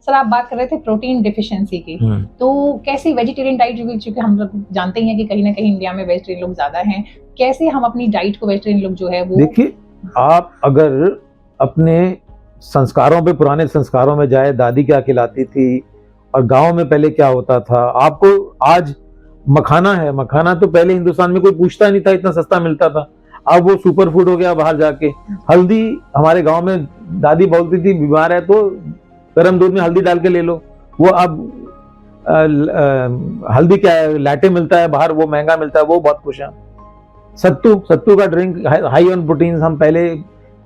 Sir आप बात कर रहे थे प्रोटीन डिफिशिएंसी की, तो कैसी वेजिटेरियन डाइट, क्योंकि हम लोग जानते ही हैं कि कहीं ना कहीं इंडिया में वेजिटेरियन लोग ज्यादा हैं, कैसे हम अपनी डाइट को वेजिटेरियन लोग जो है वो, देखिए आप अगर अपने संस्कारों पे, पुराने संस्कारों में जाए, दादी क्या खिलाती थी और गांव में पहले क्या होता था, आपको आज मखाना है, मखाना तो पहले हिंदुस्तान में कोई पूछता नहीं था, इतना सस्ता मिलता था, अब वो सुपर फूड हो गया बाहर जाके। हल्दी हमारे गांव में दादी बोलती थी बीमार है तो गर्म दूध में हल्दी डाल के ले लो, वो अब हल्दी क्या है, लैटे मिलता है बाहर, वो महंगा मिलता है, वो बहुत खुश है। सत्तू का ड्रिंक हाई ऑन प्रोटीन, हम पहले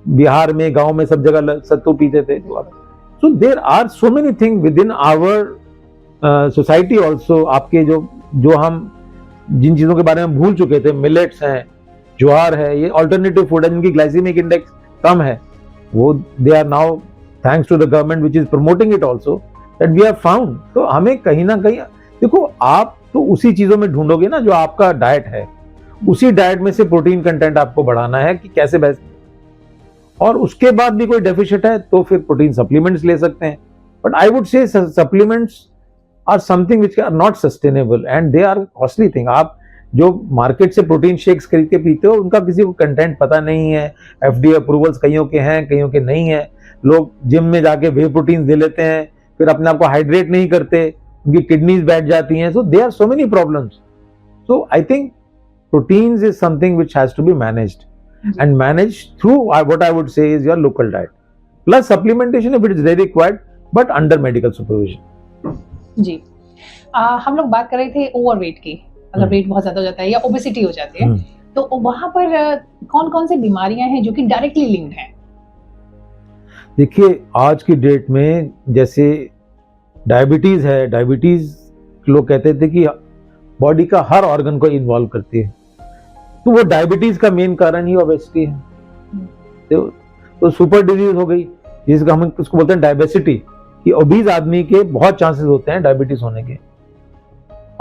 बिहार में गांव में सब जगह सत्तू पीते थे। So there are so many thing within our society also, आपके जो हम जिन चीजों के बारे में भूल चुके थे, मिलेट्स हैं, ज्वार है, ये ऑल्टरनेटिव फूड है जिनकी ग्लाइसेमिक इंडेक्स कम है, वो they are now thanks to the government which is promoting it also that we have found. तो हमें कहीं ना कहीं, देखो आप तो उसी चीजों में ढूंढोगे ना जो आपका डाइट है, उसी डाइट में से प्रोटीन कंटेंट आपको बढ़ाना है कि कैसे बेस्ट, और उसके बाद भी कोई डेफिशिएंट है तो फिर प्रोटीन सप्लीमेंट्स ले सकते हैं। But I would say supplements are something which are not sustainable and they are costly thing. आप जो मार्केट से प्रोटीन शेक्स खरीद के पीते हो, उनका किसी को कंटेंट पता नहीं है, एफडीए अप्रूवल्स कईयों के हैं, कईयों के नहीं है, लोग जिम में जाके वे प्रोटीन दे लेते हैं, फिर अपने आप को हाइड्रेट नहीं करते, उनकी किडनीज बैठ जाती हैं, so they are so many problems. So I think proteins is something which has to be managed and managed through what I would say is your local diet plus supplementation if it is very required but under medical supervision। जी हम लोग बात कर रहे थे overweight की, अगर wait बहुत ज्यादा हो जाता है या ओबेसिटी हो जाती है तो वहां पर कौन कौन सी बीमारियां हैं जो कि डायरेक्टली लिंक्ड हैं? देखिए आज की डेट में जैसे डायबिटीज है, डायबिटीज लोग कहते थे कि बॉडी का हर ऑर्गन को इन्वॉल्व करती है, तो वो डायबिटीज का मेन कारण ही ओबेसिटी है। तो सुपर डिजीज हो गई जिसका हम उसको बोलते हैं डायबिसिटी, कि ओबीज आदमी के बहुत चांसेस होते हैं डायबिटीज होने के।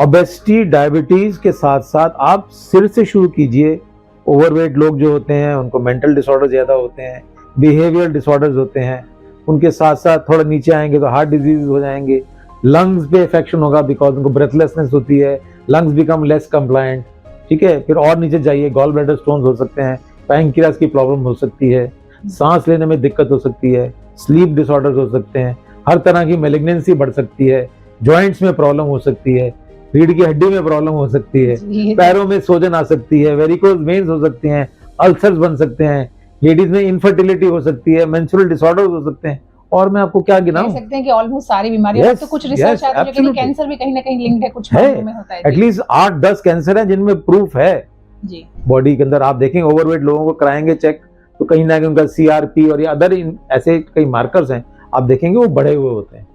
ओबेसिटी डायबिटीज के साथ साथ आप सिर से शुरू कीजिए, ओवरवेट लोग जो होते हैं उनको मेंटल डिसऑर्डर ज्यादा होते हैं, बिहेवियर डिसऑर्डर्स होते हैं, उनके साथ साथ थोड़ा नीचे आएंगे तो हार्ट डिजीज हो जाएंगे, लंग्स पे इफेक्शन होगा बिकॉज उनको ब्रेथलेसनेस होती है, लंग्स बिकम लेस कंप्लायंट, ठीक है। फिर और नीचे जाइए, गॉल ब्लैडर स्टोन्स हो सकते हैं, पैंक्रियास की प्रॉब्लम हो सकती है, सांस लेने में दिक्कत हो सकती है, स्लीप डिसऑर्डर्स हो सकते हैं, हर तरह की मैलिग्नेंसी बढ़ सकती है, जॉइंट्स में प्रॉब्लम हो सकती है, रीढ़ की हड्डी में प्रॉब्लम हो सकती है, पैरों में सोजन आ सकती है, वेरिकोज वेन्स हो सकती हैं, अल्सर्स बन सकते हैं, लेडीज में इनफर्टिलिटी हो सकती है, मेंस्ट्रुअल डिसऑर्डर्स हो सकते हैं, और मैं आपको क्या गिनाऊं, कह सकते हैं कि ऑलमोस्ट सारी बीमारियां। तो कुछ रिसर्च आता है कि कैंसर भी कहीं ना कहीं लिंक्ड है, कुछ मामलों में होता है, एटलीस्ट 8-10 कैंसर है जिनमें प्रूफ है जी बॉडी के अंदर। आप देखेंगे ओवरवेट लोगों को कराएंगे चेक तो कहीं ना कहीं उनका सीआरपी और ये अदर ऐसे कई मार्कर्स हैं, आप देखेंगे वो बढ़े हुए होते हैं।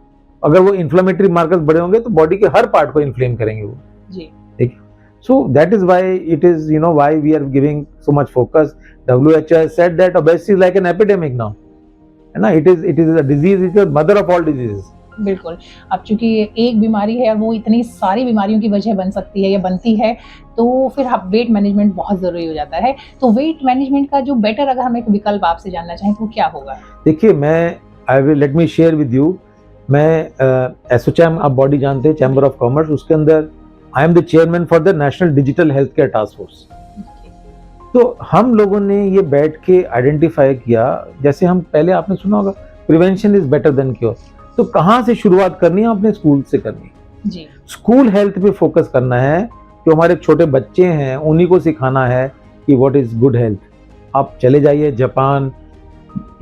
अगर वो इन्फ्लेमेटरी मार्कर्स बढ़े होंगे तो बॉडी के हर पार्ट को इन्फ्लेम करेंगे वो जी, ठीक है। So that is why it is why we are giving so much focus. WHO has said that obesity is like an epidemic now, है ना, it is a disease, it is the mother of all diseases। बिल्कुल, अब चूंकि एक बीमारी है वो इतनी सारी बीमारियों की वजह बन सकती है या बनती है, तो फिर वेट मैनेजमेंट बहुत जरूरी हो जाता है। तो वेट मैनेजमेंट का जो बेटर, अगर हम एक विकल्प आपसे जानना चाहें तो क्या होगा? देखिए मैं let me share with you, मैं एसोचैम, आप बॉडी जानते हैं, चैम्बर ऑफ कॉमर्स, उसके अंदर I am the chairman for the national digital health care task force. तो हम लोगों ने ये बैठ के आइडेंटिफाई किया, जैसे हम पहले आपने सुना होगा prevention is better than cure, तो कहाँ से शुरुआत करनी है? अपने स्कूल से करनी है जी। स्कूल हेल्थ पे फोकस करना है, जो हमारे छोटे बच्चे हैं उन्हीं को सिखाना है कि व्हाट इज गुड हेल्थ। आप चले जाइए जापान,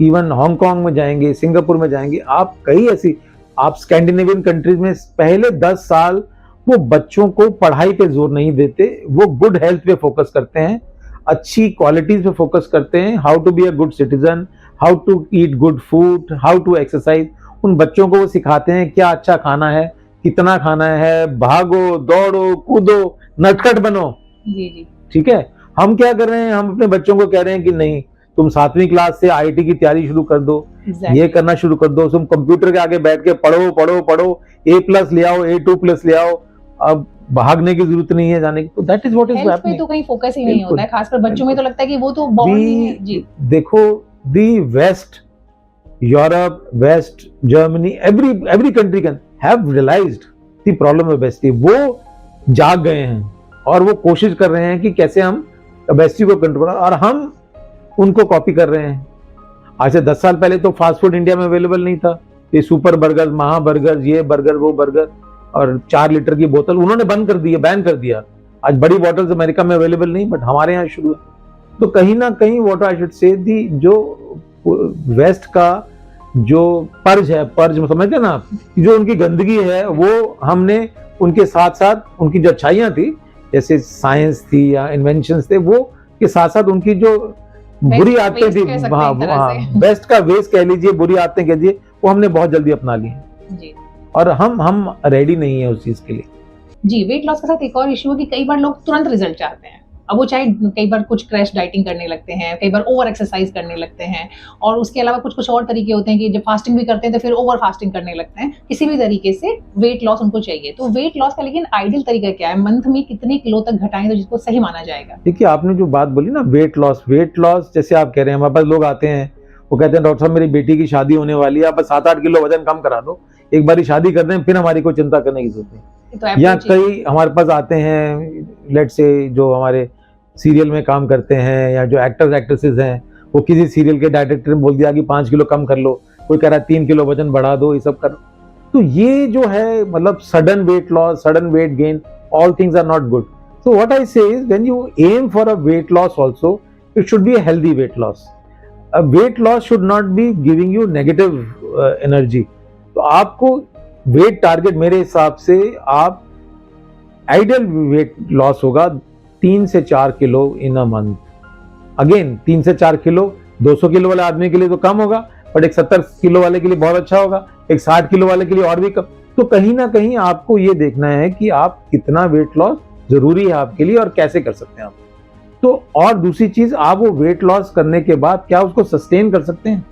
इवन हांगकांग में जाएंगे, सिंगापुर में जाएंगे, आप कई ऐसी, आप स्कैंडिनेवियन कंट्रीज में पहले 10 साल वो बच्चों को पढ़ाई पे जोर नहीं देते, वो गुड हेल्थ पे फोकस करते हैं, अच्छी क्वालिटीज पे फोकस करते हैं, how to be a good citizen, how to eat good food, how to exercise. उन बच्चों को वो सिखाते हैं क्या अच्छा खाना है, कितना खाना है, भागो दौड़ो कूदो नटखट बनो जी जी, ठीक है। हम क्या कर रहे हैं, हम अपने बच्चों को कह रहे हैं कि नहीं तुम 7वीं क्लास से IIT की तैयारी शुरू कर दो, ये करना शुरू कर दो, तुम कंप्यूटर के आगे बैठ के पढ़ो पढ़ो पढ़ो, A+ ले आओ, A2+ ले आओ, अब भागने की जरूरत नहीं है जाने की। तो that is what is happening. तो कहीं फोकस ही नहीं होता है, खासकर बच्चों में तो लगता है कि वो तो बॉर्न ही है जी। देखो the west Europe, west, Germany, every country can have realized the problem of obesity. वो जाग गए हैं और वो कोशिश कर रहे हैं कि कैसे हम ओबेसिटी को कंट्रोल, और हम उनको कॉपी कर रहे हैं। आज से 10 साल पहले तो फास्ट फूड इंडिया में अवेलेबल नहीं था। ये सुपर बर्गर, महा बर्गर, ये बर्गर, वो बर्गर, और 4 लीटर की बोतल उन्होंने बंद कर दी, बैन कर दिया। आज बड़ी बॉटल्स अमेरिका में अवेलेबल नहीं, बट हमारे यहाँ शुरू है। तो कहीं ना कहीं व्हाट आई शुड से, दी जो वेस्ट का जो पर्ज है, पर्ज समझते हैं ना आप, जो उनकी गंदगी है वो हमने उनके साथ साथ उनकी जो अच्छाइयाँ थी, जैसे साइंस थी या इन्वेंशंस थे, वो के साथ साथ उनकी जो बुरी आदतें थी, बेस्ट का वेस्ट कह लीजिए, बुरी आदतें कह लीजिए, वो हमने बहुत जल्दी अपना ली है। और हम रेडी नहीं है उस चीज के लिए। जी, वेट लॉस के साथ एक और इशू है कि कई बार लोग तुरंत रिजल्ट चाहते हैं। अब वो चाहे कई बार कुछ क्रैश डाइटिंग करने लगते हैं, कई बार ओवर एक्सरसाइज करने लगते हैं, और उसके अलावा कुछ और तरीके होते हैं कि जब फास्टिंग भी करते हैं तो फिर ओवर फास्टिंग करने लगते हैं। किसी भी तरीके से वेट लॉस उनको चाहिए। तो वेट लॉस का लेकिन आइडियल तरीका क्या है? मंथ में कितने किलो तक घटाएं तो जिसको सही माना जाएगा? देखिए, आपने जो बात बोली ना, वेट लॉस जैसे आप कह रहे हैं, हमारे पास लोग आते हैं, वो कहते हैं डॉक्टर साहब मेरी बेटी की शादी होने वाली है, आप 7-8 किलो वजन कम करा दो, एक बारी शादी कर दें, फिर हमारी कोई चिंता करने की जरूरत नहीं। तो या कई हमारे पास आते हैं, लेट से जो हमारे सीरियल में काम करते हैं या जो एक्टर्स एक्ट्रेसेस हैं, वो किसी सीरियल के डायरेक्टर ने बोल दिया कि 5 किलो कम कर लो, कोई कह रहा है 3 किलो वजन बढ़ा दो, ये सब करो। तो ये जो है मतलब sudden weight loss, sudden weight gain, all things are not good. So what I say is, when you aim for a weight loss also, it should be a healthy weight loss. A weight loss should not be giving you negative energy. तो आपको wait target, मेरे हिसाब से आप ideal weight loss होगा 3 से 4 kilo in a month. Again 3 से 4 kilo 200 kilo वाले आदमी के लिए तो कम होगा, बट एक 70 किलो वाले के लिए बहुत अच्छा होगा, एक 60 किलो वाले के लिए और भी कम। तो कहीं ना कहीं आपको ये देखना है कि आप कितना वेट लॉस जरूरी है आपके लिए और कैसे कर सकते हैं आप। तो और दूसरी चीज, आप वो वेट लॉस करने के बाद क्या उसको सस्टेन कर सकते हैं?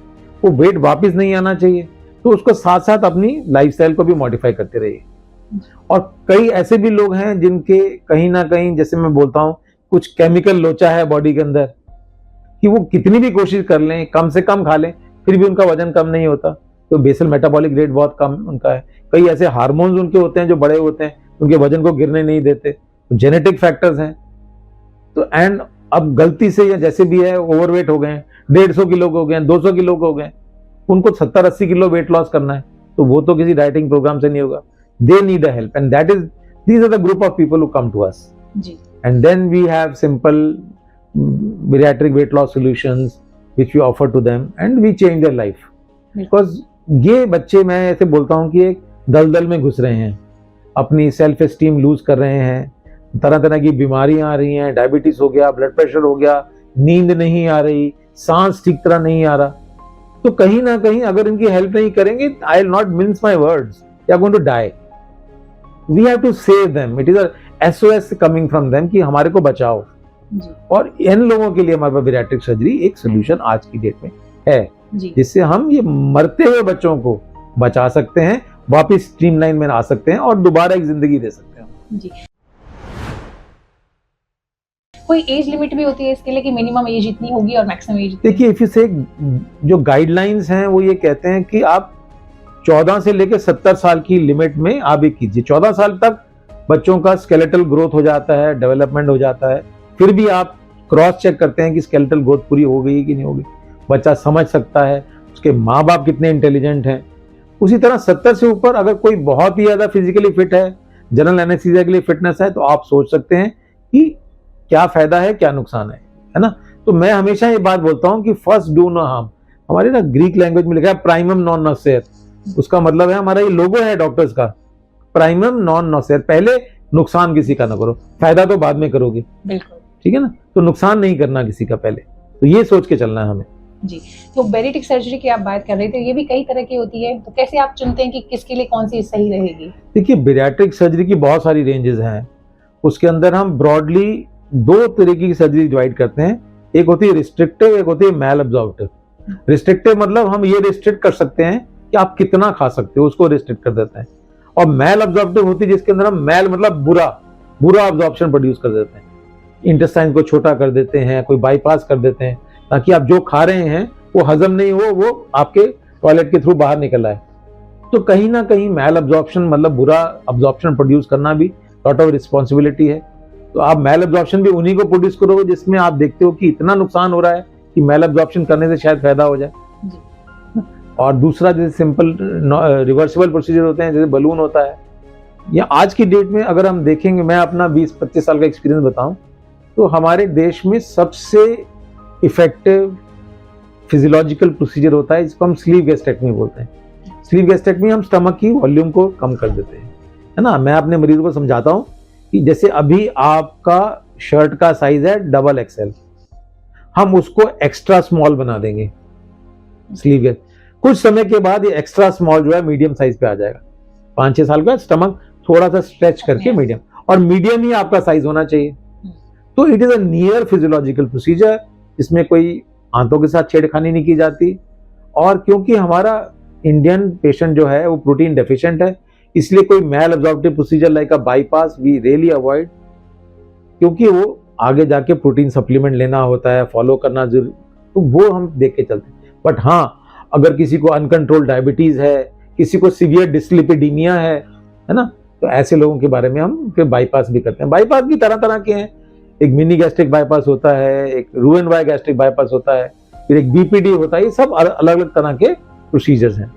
वो वेट वापस नहीं आना चाहिए, तो उसको साथ साथ अपनी लाइफस्टाइल को भी मॉडिफाई करते रहिए। और कई ऐसे भी लोग हैं जिनके कहीं ना कहीं, जैसे मैं बोलता हूं, कुछ केमिकल लोचा है बॉडी के अंदर, कि वो कितनी भी कोशिश कर लें, कम से कम खा लें, फिर भी उनका वजन कम नहीं होता। तो बेसल मेटाबॉलिक रेट बहुत कम उनका है। कई ऐसे हार्मोन्स उनके होते हैं जो बड़े होते हैं, उनके वजन को गिरने नहीं देते। तो जेनेटिक फैक्टर्स हैं। तो एंड अब गलती से या जैसे भी है ओवरवेट हो गए, 150 किलो के हो गए, 200 किलो के हो गए, उनको 70-80 किलो वेट लॉस करना है, तो वो तो किसी डाइटिंग प्रोग्राम से नहीं होगा। They need a help, and these are the group of people who come to us. Ji. And then we have simple bariatric weight loss solutions which we offer to them, and we change their life. Because ये बच्चे, मैं ऐसे बोलता हूँ कि एक दलदल में घुस रहे हैं, अपनी सेल्फ एस्टीम लूज कर रहे हैं, तरह तरह की बीमारियां आ रही हैं, डायबिटीज हो गया, ब्लड प्रेशर हो गया, नींद नहीं आ रही, सांस ठीक तरह नहीं आ रहा। तो कहीं ना कहीं अगर इनकी हेल्प नहीं करेंगे, I will not mince my words, they are going to die. We have to save them. It is a SOS coming from them कि हमारे को बचाओ। और इन लोगों के लिए हमारे पास बैरिएट्रिक सर्जरी एक सोल्यूशन आज की डेट में है, जिससे हम ये मरते हुए बच्चों को बचा सकते हैं, वापस स्ट्रीमलाइन में आ सकते हैं और दोबारा एक जिंदगी दे सकते हैं। जी। कोई एज लिमिट भी होती है इसके लिए कि मिनिमम एज इतनी होगी और मैक्सिमम एज? देखिए, इफ यू से, जो गाइडलाइंस हैं वो ये कहते हैं कि आप 14 से लेकर 70 साल की लिमिट में आप ये कीजिए। 14 साल तक बच्चों का स्केलेटल ग्रोथ हो जाता है, डेवलपमेंट हो जाता है, फिर भी आप क्रॉस चेक करते हैं कि स्केलेटल ग्रोथ पूरी हो गई कि नहीं हो गई, बच्चा समझ सकता है, उसके माँ बाप कितने इंटेलिजेंट हैं। उसी तरह 70 से ऊपर अगर कोई बहुत ही ज्यादा फिजिकली फिट है, जनरल एनेस्थीसिया के लिए फिटनेस है, तो आप सोच सकते हैं कि क्या फायदा है, क्या नुकसान है ना। तो मैं हमेशा ये बात बोलता हूँ कि फर्स्ट डू नो हार्म। हमारे ना ग्रीक लैंग्वेज में लिखा है प्राइमम नॉन नॉसेयर, उसका मतलब है, हमारा ये लोगो है डॉक्टर्स का, प्राइमम नॉन नॉसेयर, पहले नुकसान किसी का ना करो, फायदा तो बाद में करोगे, बिल्कुल ठीक है ना। तो नुकसान नहीं करना किसी का पहले, तो ये सोच के चलना है हमें। जी। तो बैरिएट्रिक सर्जरी की आप बात कर रहे थे, ये भी कई तरह की होती है, तो कैसे आप चुनते हैं कि किसके लिए कौन सी सही रहेगी? देखिए, बैरिएट्रिक सर्जरी की बहुत सारी रेंजेस हैं। उसके अंदर हम ब्रॉडली 2 तरीके की सर्जरी डिवाइड करते हैं। एक होती है रिस्ट्रिक्टिव, एक होती है मैल एब्जॉर्प्टिव। रिस्ट्रिक्टिव मतलब हम ये रिस्ट्रिक्ट कर सकते हैं कि आप कितना खा सकते हो, उसको रिस्ट्रिक्ट कर देते हैं। और मैल एब्जॉर्प्टिव होती है जिसके अंदर हम मैल मतलब बुरा एब्जॉर्प्शन प्रोड्यूस कर देते हैं, इंटेस्टाइन को छोटा कर देते हैं, कोई बाईपास कर देते हैं, ताकि आप जो खा रहे हैं वो हजम नहीं हो, वो आपके टॉयलेट के थ्रू बाहर निकल रहा है। तो कहीं ना कहीं मैल अब्जॉर्प्शन मतलब बुरा अब्जॉर्प्शन प्रोड्यूस करना भी लॉट ऑफ रिस्पॉन्सिबिलिटी है। तो आप मैल अब्जॉर्प्शन भी उन्हीं को प्रोड्यूस करोगे जिसमें आप देखते हो कि इतना नुकसान हो रहा है कि मैल अब्जॉर्प्शन करने से शायद फायदा हो जाए। और दूसरा जैसे सिंपल रिवर्सिबल प्रोसीजर होते हैं, जैसे बलून होता है, या आज की डेट में अगर हम देखेंगे, मैं अपना 20-25 साल का एक्सपीरियंस बताऊं तो हमारे देश में सबसे इफेक्टिव फिजियोलॉजिकल प्रोसीजर होता है जिसको हम स्लीव गैस्ट्रेक्टमी बोलते हैं। स्लीव गैस्ट्रेक्टमी हम स्टमक की वॉल्यूम को कम कर देते हैं, है ना। मैं अपने मरीजों को समझाता हूं कि जैसे अभी आपका शर्ट का साइज है XXL, हम उसको एक्स्ट्रा स्मॉल बना देंगे स्लीव गैस। कुछ समय के बाद ये एक्स्ट्रा स्मॉल जो है मीडियम साइज पे आ जाएगा। 5-6 साल का स्टमक थोड़ा सा स्ट्रेच करके मीडियम, और मीडियम ही आपका साइज होना चाहिए। तो it is a near physiological procedure, इसमें कोई आंतों के साथ छेड़खानी नहीं की जाती। और क्योंकि हमारा इंडियन पेशेंट जो है वो प्रोटीन डेफिशिएंट है, इसलिए कोई malabsorptive procedure like a bypass we really avoid, क्योंकि वो आगे जाके प्रोटीन सप्लीमेंट लेना होता है, फॉलो करना जरूरी, तो वो हम देख के चलते हैं। बट हाँ, अगर किसी को अनकंट्रोल्ड डायबिटीज है, किसी को सीवियर डिस्लिपिडीमिया है ना, तो ऐसे लोगों के बारे में हम फिर बाईपास भी करते हैं। बाईपास भी तरह तरह के हैं, एक मिनी गैस्ट्रिक बाईपास होता है, एक रूएन वाई गैस्ट्रिक बाईपास होता है, फिर एक बीपीडी होता है। ये सब अलग अलग तरह के प्रोसीजर्स हैं।